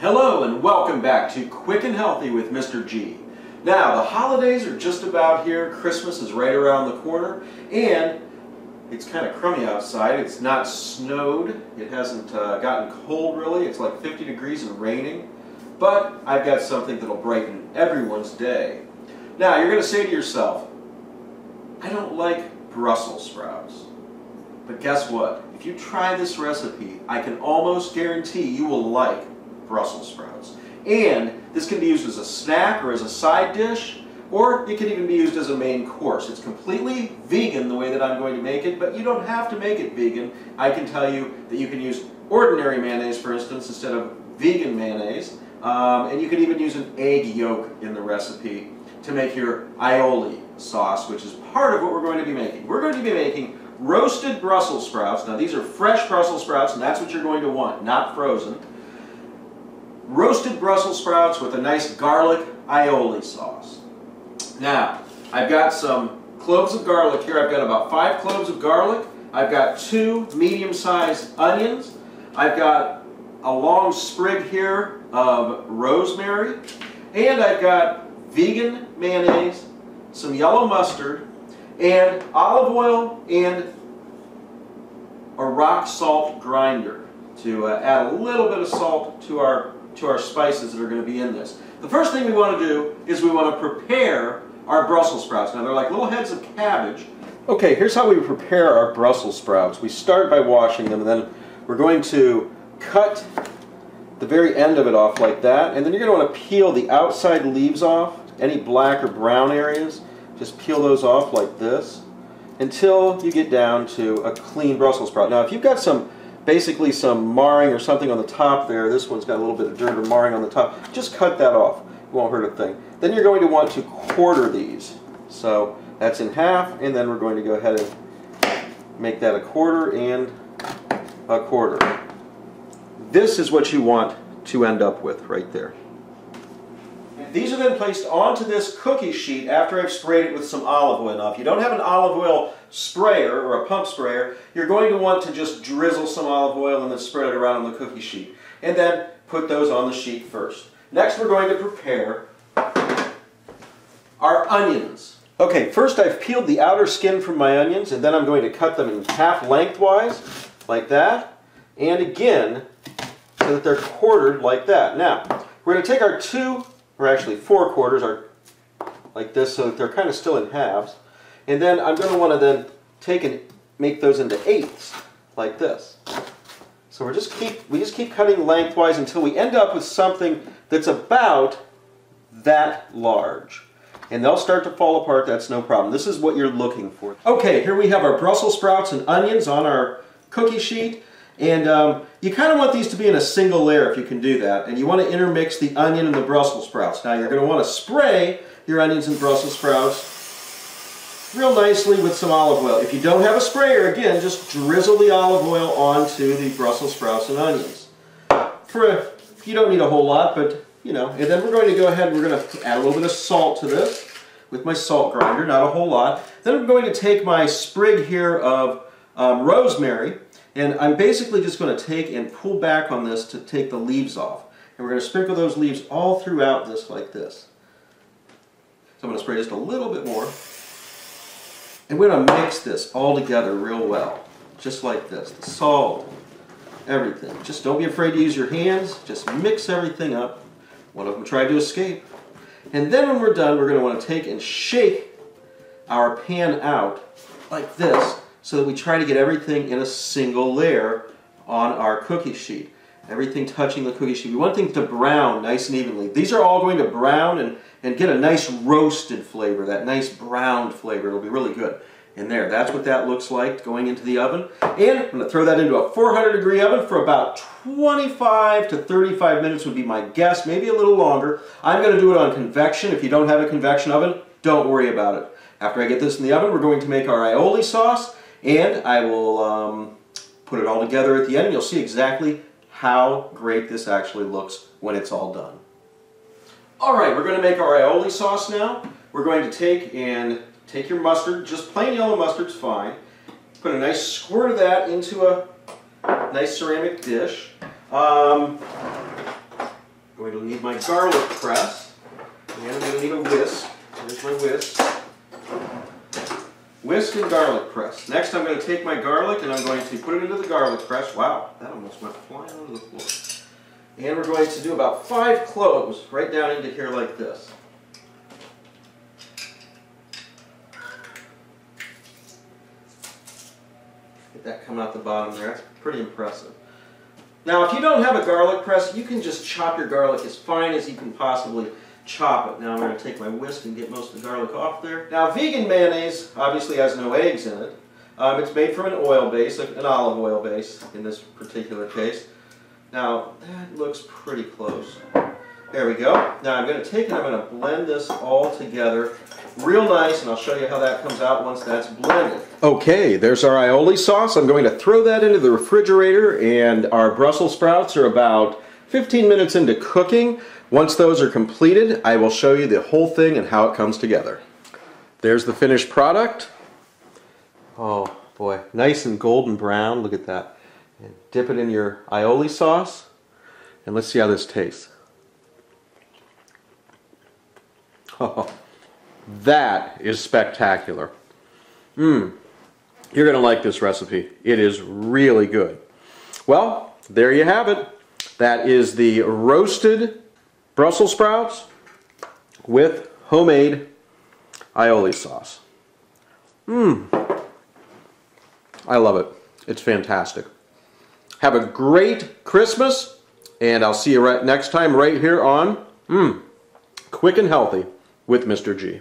Hello and welcome back to Quick and Healthy with Mr. G. Now, the holidays are just about here. Christmas is right around the corner, and it's kind of crummy outside. It's not snowed. It hasn't gotten cold really. It's like 50 degrees and raining. But I've got something that'll brighten everyone's day. Now, you're going to say to yourself, I don't like Brussels sprouts. But guess what? If you try this recipe, I can almost guarantee you will like Brussels sprouts. And this can be used as a snack or as a side dish, or it can even be used as a main course. It's completely vegan the way that I'm going to make it, but you don't have to make it vegan. I can tell you that you can use ordinary mayonnaise, for instance, instead of vegan mayonnaise. And you can even use an egg yolk in the recipe to make your aioli sauce, which is part of what we're going to be making. We're going to be making roasted Brussels sprouts. Now these are fresh Brussels sprouts, and that's what you're going to want, not frozen. Roasted Brussels sprouts with a nice garlic aioli sauce. Now, I've got some cloves of garlic here. I've got about 5 cloves of garlic. I've got 2 medium-sized onions. I've got a long sprig here of rosemary. And I've got vegan mayonnaise, some yellow mustard, and olive oil and a rock salt grinder to add a little bit of salt to our spices that are going to be in this. The first thing we want to do is we want to prepare our Brussels sprouts. Now they're like little heads of cabbage. Okay, here's how we prepare our Brussels sprouts. We start by washing them, and then we're going to cut the very end of it off like that, and then you're going to want to peel the outside leaves off, any black or brown areas. Just peel those off like this until you get down to a clean Brussels sprout. Now if you've got basically some marring or something on the top there, this one's got a little bit of dirt or marring on the top, just cut that off. It won't hurt a thing. Then you're going to want to quarter these. So that's in half, and then we're going to go ahead and make that a quarter and a quarter. This is what you want to end up with right there. These are then placed onto this cookie sheet after I've sprayed it with some olive oil. Now, if you don't have an olive oil sprayer or a pump sprayer, you're going to want to just drizzle some olive oil and then spread it around on the cookie sheet. And then put those on the sheet first. Next, we're going to prepare our onions. Okay, first I've peeled the outer skin from my onions, and then I'm going to cut them in half lengthwise, like that, and again, so that they're quartered like that. Now, we're going to take our 4 quarters like this, so that they're kind of still in halves. And then I'm going to want to then take and make those into eighths, like this. So we just keep cutting lengthwise until we end up with something that's about that large. And they'll start to fall apart, that's no problem. This is what you're looking for. Okay, here we have our Brussels sprouts and onions on our cookie sheet. And you kind of want these to be in a single layer if you can do that. And you want to intermix the onion and the Brussels sprouts. Now you're going to want to spray your onions and Brussels sprouts real nicely with some olive oil. If you don't have a sprayer, again, just drizzle the olive oil onto the Brussels sprouts and onions. You don't need a whole lot, but you know. And then we're going to go ahead and we're going to add a little bit of salt to this with my salt grinder, not a whole lot. Then I'm going to take my sprig here of rosemary. And I'm basically just going to take and pull back on this to take the leaves off. And we're going to sprinkle those leaves all throughout this like this. So I'm going to spray just a little bit more. And we're going to mix this all together real well. Just like this. The salt, everything. Just don't be afraid to use your hands. Just mix everything up. One of them tried to escape. And then when we're done, we're going to want to take and shake our pan out like this, so that we try to get everything in a single layer on our cookie sheet. Everything touching the cookie sheet. We want things to brown nice and evenly. These are all going to brown and get a nice roasted flavor, that nice browned flavor. It'll be really good in there. That's what that looks like going into the oven. And I'm going to throw that into a 400-degree oven for about 25 to 35 minutes would be my guess, maybe a little longer. I'm going to do it on convection. If you don't have a convection oven, don't worry about it. After I get this in the oven, we're going to make our aioli sauce. And I will put it all together at the end, and you'll see exactly how great this actually looks when it's all done. Alright, we're going to make our aioli sauce now. We're going to take your mustard, just plain yellow mustard's fine. Put a nice squirt of that into a nice ceramic dish. going to need my garlic press, and I'm going to need a whisk. Here's my whisk. Whisk and garlic press. Next I'm going to take my garlic and I'm going to put it into the garlic press. Wow, that almost went flying onto the floor. And we're going to do about 5 cloves right down into here like this. Get that coming out the bottom there. That's pretty impressive. Now if you don't have a garlic press, you can just chop your garlic as fine as you can possibly chop it. Now I'm going to take my whisk and get most of the garlic off there. Now vegan mayonnaise obviously has no eggs in it. It's made from an oil base, an olive oil base in this particular case. Now that looks pretty close. There we go. Now I'm going to take and I'm going to blend this all together real nice, and I'll show you how that comes out once that's blended. Okay, there's our aioli sauce. I'm going to throw that into the refrigerator, and our Brussels sprouts are about 15 minutes into cooking. Once those are completed, I will show you the whole thing and how it comes together. There's the finished product. Oh boy, nice and golden brown. Look at that. And dip it in your aioli sauce, and let's see how this tastes. Oh, that is spectacular. You're going to like this recipe. It is really good. Well, there you have it. That is the roasted Brussels sprouts with homemade aioli sauce. I love it. It's fantastic. Have a great Christmas, and I'll see you next time right here on Quick and Healthy with Mr. G.